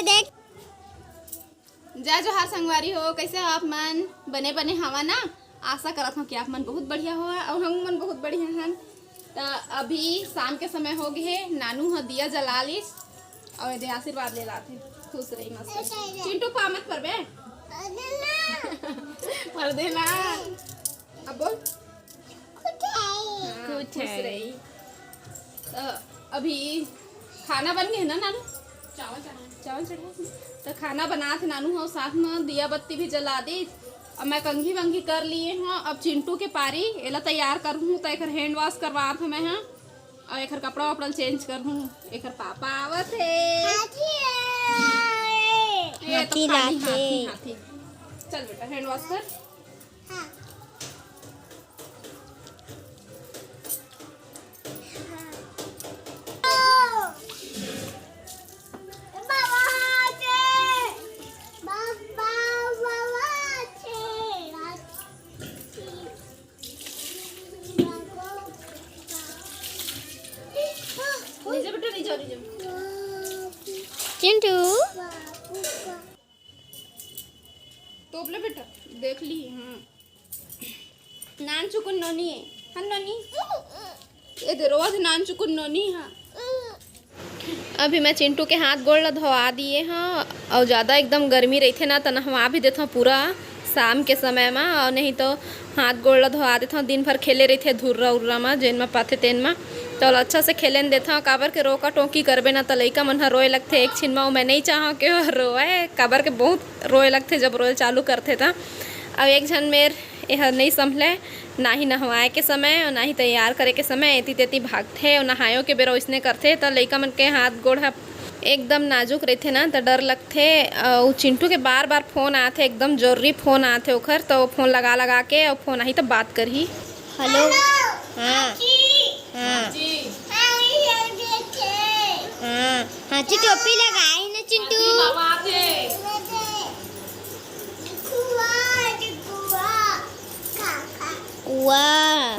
देख। जय जोहार संगवारी हो, कैसे हो आप मन? बने बने हवा ना। आशा करत हूँ कि आप मन बहुत बढ़िया हो और हम मन बहुत बढ़िया हैं। तो अभी शाम के समय हो गए है। नानू ह दिया जला लिस और यदि आशीर्वाद ले लाते। खुश रही मस्त। चिंटू पा मत पर बे पर देना। अब बोल खुश रही। तो अभी खाना बन गया ना नानू? चावल चढ़ा तो खाना बना थे नानू हो, साथ में दिया बत्ती भी जला दी। अब मैं कंघी वंघी कर लिए हूँ। अब चिंटू के पारी एला तैयार कर हूँ तो एक हैंड वॉश करवा थे मैं हाँ, और एक कपड़ा वपड़ा चेंज कर हूँ। एक पापा आवत है हाथी लाते। हाथी। चल बेटा हैंड वॉश कर। चिंटू तोपले बेटा देख ली। नान चुकुन नोनी है हाँ नोनी ये दे रोज नान चुकुन नोनी हाँ। अभी मैं चिंटू के हाथ गोड़ धोवा दिए हाँ, और ज़्यादा एकदम गर्मी रही थे ना तो नहवा भी देता हूँ पूरा शाम के समय में, और नहीं तो हाथ गोड़ धोवा देता हूँ। दिन भर खेले रही थे धुर्रा उर्रा में जेन में पाथे तेन में, तो अच्छा से खेले देता हूँ। काबर के रोका टोकी करबे ना तो लइका मन ह रोए लगते एक छिन में। मैं नहीं चाह के रोए, काबर के बहुत रोए लगते जब रोए चालू करते था। अब एक झन मेर यह नहीं संभले, ना ही नहवाए के समय और ना ही तैयार करे के समय एती तेती भागते और नहायो के बेरा इसने करते तो लइका मन के हाथ गोड़ एकदम नाजुक रहते ना तो डर लगते। और चिंटू के बार बार फोन आते, एकदम जरूरी फोन आते ओखर, तो फोन लगा के और फोन आई तो बात करही। हेलो। हाँ हाँ हाँ हाथी टोपी लगाई ना चिंटू। वाह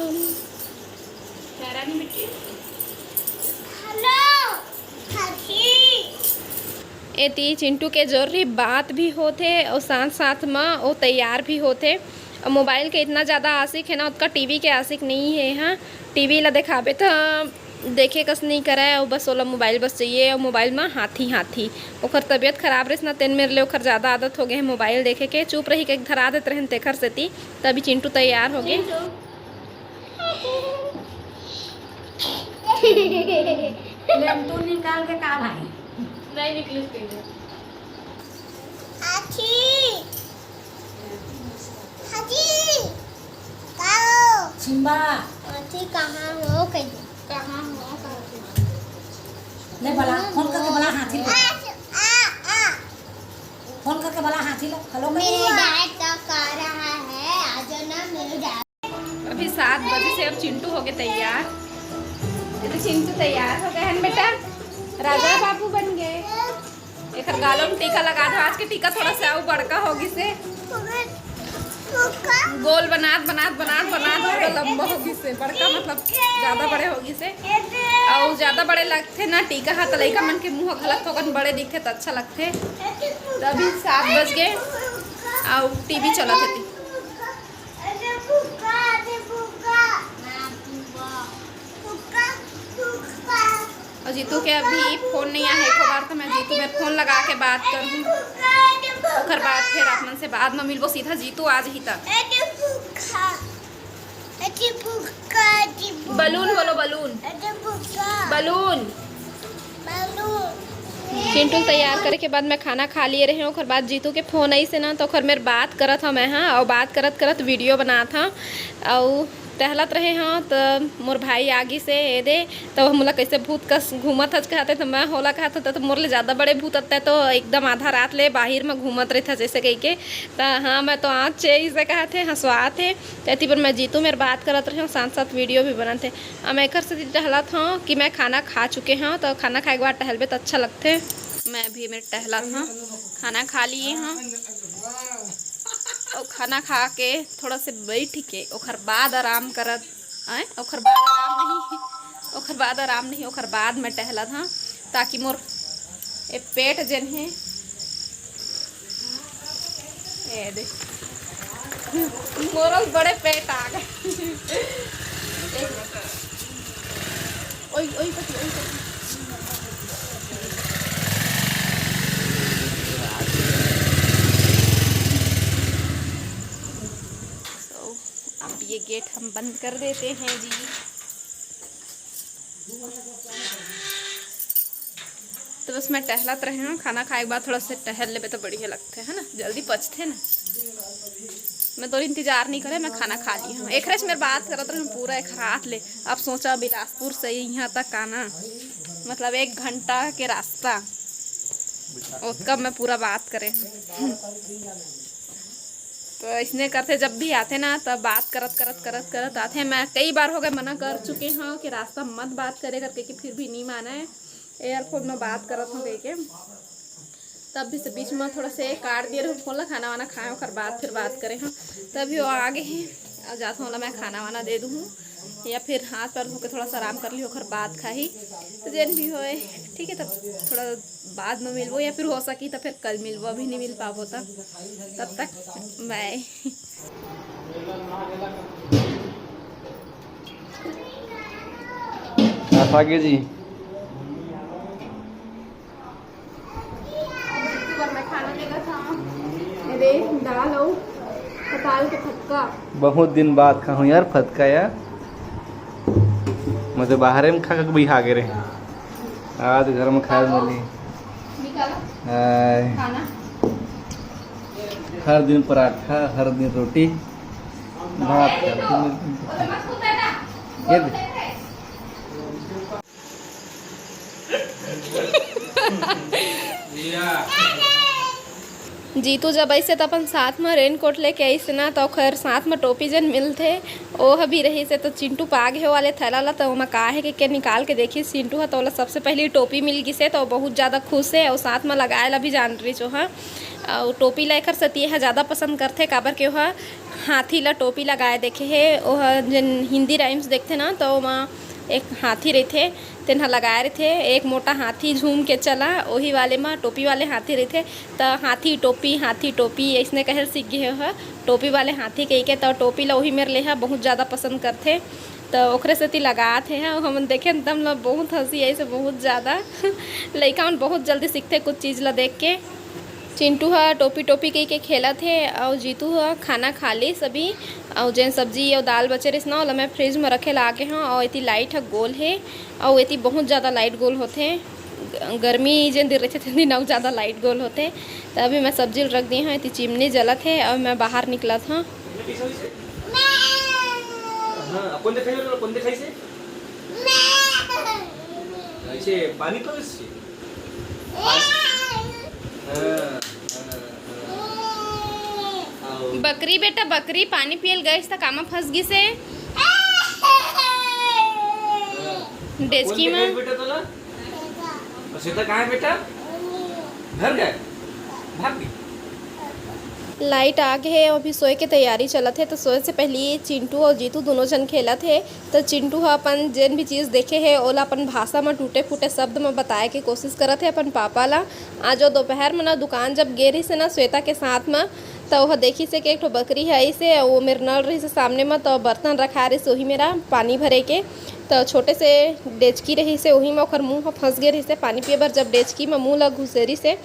एती चिंटू के जरूरी बात भी होते और साथ साथ में वो तैयार भी होते। और मोबाइल के इतना ज़्यादा आशिक है ना, उसका टीवी के आशिक नहीं है। हाँ टीवी ला दिखाबे तो देखे कस नहीं करे और बस ओला मोबाइल बस चाहिए। और मोबाइल में हाथी हाथी ओखर तबीयत खराब रही ना तेन मेरे लिए ओखर ज़्यादा आदत हो गए है मोबाइल देखे के। चुप रही के धरा देते रहन तेखर सेती। तभी चिंटू तैयार हो गए। निकाल के का भाई नहीं निकली सिम्बा कहाँ हो कहीं? कहाँ हो ले बला फोन करके बला हाथी ले। फोन करके बला हाथी ले। हेलो मेरे डैड तक आ रहा है, आज ना मेरे डैड। अभी 7 बजे से अब चिंटू हो गए तैयार। ये तो चिंटू तैयार हो गए हैं बेटा, राजा बाबू बन गए। एक गालों में टीका लगा दो। आज के टीका थोड़ा सा और बड़का होगी से गोल बनात थोड़ा लंबा होगी से बड़का, मतलब ज़्यादा बड़े होगी से। और ज़्यादा बड़े लगते ना टीका हाथ लइका मन के मुँह गलत होकर बड़े दिखते तो अच्छा लगते। तो अभी 7 बज गए और टीवी चला थी। और जीतू के अभी फोन नहीं आया एक बार, तो मैं जीतू में फोन लगा के बात करूँ ओखर बाद फिर आप मन से बाद में मिलबो सीधा। जीतू आज ही तक बलून बोलो बलून बलून। चिंटू तैयार करे के बाद मैं खाना खा लिए रहे और बाद जीतू के फ़ोन आई से ना तो ओखर मेरे बात करत था मैं हाँ, और बात करत वीडियो बना था और टहलत रहे हाँ। तो मोर भाई आगे से ए दे तो मोला कैसे भूत कस घूमत हज कहते तो मैं होला कहता तो मोर ले ज़्यादा बड़े भूत अत्ते तो एकदम आधा रात ले बाहर में घूमत रहे था जैसे कही के। तो हाँ मैं तो आँख चे से कहते हंसवा थे तो पर मैं जीतू मेरे बात करत रहे साथ साथ वीडियो भी बनाते। मैं एक से टहलत हाँ कि मैं खाना खा चुके हाँ, तो खाना खाए के बाद टहलबे तो अच्छा लगते। मैं भी मेरे टहलत हाँ, खाना खा लिए हाँ और खाना खा के थोड़ा से बैठ के ओखर बाद आराम करत आए। ओखर बाद आराम नहीं ओखर बाद में टहलत हाँ, ताकि मोर पेट जन है ये देख मोरल बड़े पेट आ गए। ओई ओई पति ओई पति। तो अब ये गेट हम बंद कर देते हैं जी। तो बस मैं टहलत रहे हूँ, खाना खाए के बाद थोड़ा सा टहल ले तो बढ़िया लगते है ना, जल्दी पचते ना। मैं तो इंतजार नहीं करे, मैं खाना खा ली हूँ। एक रच मेरे बात करत रहे पूरा एक रात ले। अब सोचा बिलासपुर से यहाँ तक आना मतलब 1 घंटा के रास्ता, और कब मैं पूरा बात करे हूँ। तो इसने करते जब भी आते ना तब बात करत करत करत करत आते हैं। मैं कई बार हो गए मना कर चुके हैं कि रास्ता मत बात करे करके, कि फिर भी नहीं माना है। एयरफोन में बात करत हूँ के तब भी से बीच में थोड़ा से काट दिए रहे फोन, खाना वाना खाए और बात फिर बात करें हम। तभी वो आगे हैं जाता हूँ मैं खाना वाना दे दूँ, या फिर हाथ पैर धो के थोड़ा सा आराम कर ली और बात खाई तो जैन भी होए ठीक है। तब थोड़ा बाद में मिलवो, या फिर हो सकी तो फिर कल मिलवो, अभी नहीं मिल पाबो तब तक बाय। आगे जी दाल और कटाल के फटका बहुत दिन बाद खाऊं यार फतका यार। मुझे बाहर में खा के भी आ गए रहे, आज घर में खाए मिली। खाना हर दिन पराठा, हर दिन रोटी भात ये जीतू जब ऐसे तो अपन साथ में रेन कोट लेके आई से ना, तो खैर साथ में टोपी जन मिलते ओह भी रही से। तो चिंटू पागे हो वाले थैला ला तो मैं कहा है कि क्या निकाल के देखी चिंटू है तो वाला सबसे पहले टोपी मिल गई से, तो बहुत ज़्यादा खुश है। और साथ में लगाए ला भी जान रही जो है, और टोपी लेकर सती है ज़्यादा पसंद करते काबर के वह हाथी ला टोपी लगाए देखे है। वह जन हिंदी राइम्स देखते ना तो वहाँ एक हाथी रहते तेना लगाए रहे थे, एक मोटा हाथी झूम के चला वही वाले में टोपी वाले हाथी रहते। तो हाथी टोपी ऐसने कहल सीख गए है टोपी वाले हाथी कह के। तो टोपी ला वही मेरे लिए बहुत ज़्यादा पसंद करते, तो ओकरे से लगाते हैं। और हम देखे एकदम ला बहुत हंसी ऐसे बहुत ज़्यादा लड़का बहुत जल्दी सीखते कुछ चीज़ ला देख के। चिंटू हा टोपी कह के खेला थे, और जीतू हा खाना खा ली सभी। और जैन सब्जी और दाल बचे रही ना मैं फ्रिज में रखे लाके हाँ। और इतनी लाइट है गोल है, और इतनी बहुत ज़्यादा लाइट गोल होते हैं। गर्मी जिन दिन रहते थे दिन और ज़्यादा लाइट गोल होते। तो अभी मैं सब्जी रख दी हाँ, इतनी चिमनी जलत है और मैं बाहर निकला था। बकरी बेटा बकरी पानी पियल गई था कामा फंस गई से डेचकी में। बेटा तो ना सीता कहाँ है बेटा? घर गए भाग गई। लाइट आ गए है, अभी सोए के तैयारी चला थे। तो सोए से पहले चिंटू और जीतू दोनों जन खेला थे। तो चिंटू अपन जन भी चीज़ देखे है ओला अपन भाषा में टूटे फूटे शब्द में बताए के कोशिश करत है अपन पापा ला। आज दोपहर में ना दुकान जब गे रही से ना श्वेता के साथ में, तो वह देखी से कि एक तो बकरी है ऐसे वो मेरे नल रही से सामने में। तो बर्तन रखा रही से वही मेरा पानी भरे के, तो छोटे से डेचकी रही से वही में ओखर मुँह फंस गए रही से पानी पिए बर। जब डेचकी में मुँह लग घुसेरी से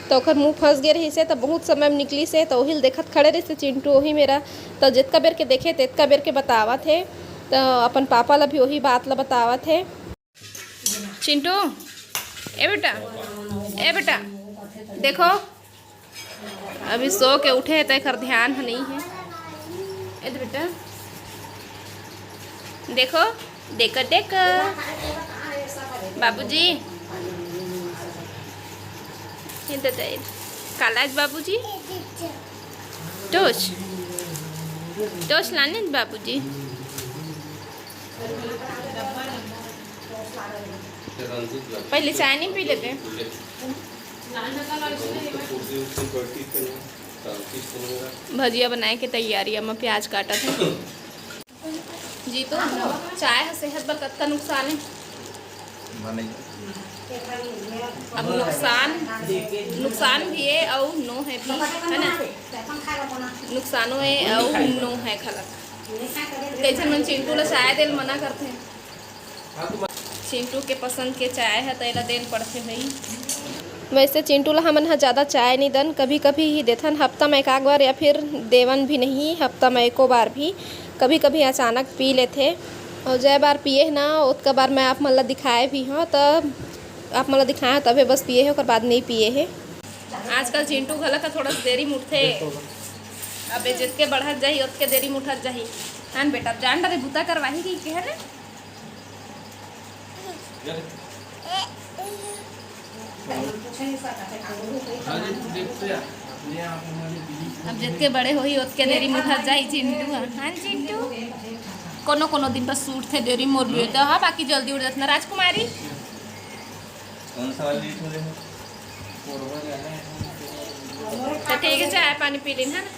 तो ओखर मुँह फंस गए रही से। तो बहुत समय में निकली से, तो वही देखत खड़े रही से चिंटू वही मेरा। तो जितना बेर के देखे तितना बेर के बतावा थे, तो अपन पापा ला भी वही बात ला बतावा थे। चिंटू ए बेटा देखो अभी सो के उठे तो एक ध्यान नहीं है। ए बेटा देखो देख बाबूजी कालाज बाबूजी टोस्ट लाने बाबूजी। पहले चाय नहीं पी लेते? भजिया बनाए के तैयारी में प्याज काटा था। जी तो चाय है सेहत पर कत्ता नुकसान है। अब नुकसान भी है और नो है भी है ना। नुकसानो है और नो है खलक कैसे मन चिंटू ला चाय देल मना करते हैं। चिंटू के पसंद के चाय है तो एला देल पड़ते भाई। वैसे चिंटू ला हमन ज़्यादा चाय नहीं दन, कभी कभी ही देथन, हफ्ता में एक बार या फिर देवन भी नहीं, हफ्ता में एको बार भी। कभी कभी अचानक पी लेते और जय बार पिए ना उतका बार मैं आप मन ला दिखाए भी हाँ, तब आप मन ला दिखाए तबे बस पिए है और बाद नहीं पिए है। आजकल चिंटू घला का थोड़ा देरी मुठथे, अब जितके बढ़त जाही उतके देरी मुठत जाही। हाँ बेटा जान डरे बुता करवाही की कह रे। अब जितके बड़े होही उतके देरी मुठत जाही चिंटू। हाँ चिंटू कोनो कोनो दिन पर सूट थे देरी मोर भी तो हाँ, बाकी जल्दी उड़ जात ना राजकुमारी। कौन सा वाला लीट हो रहे हैं? तो ठीक है चाय पानी पी लेना है ना।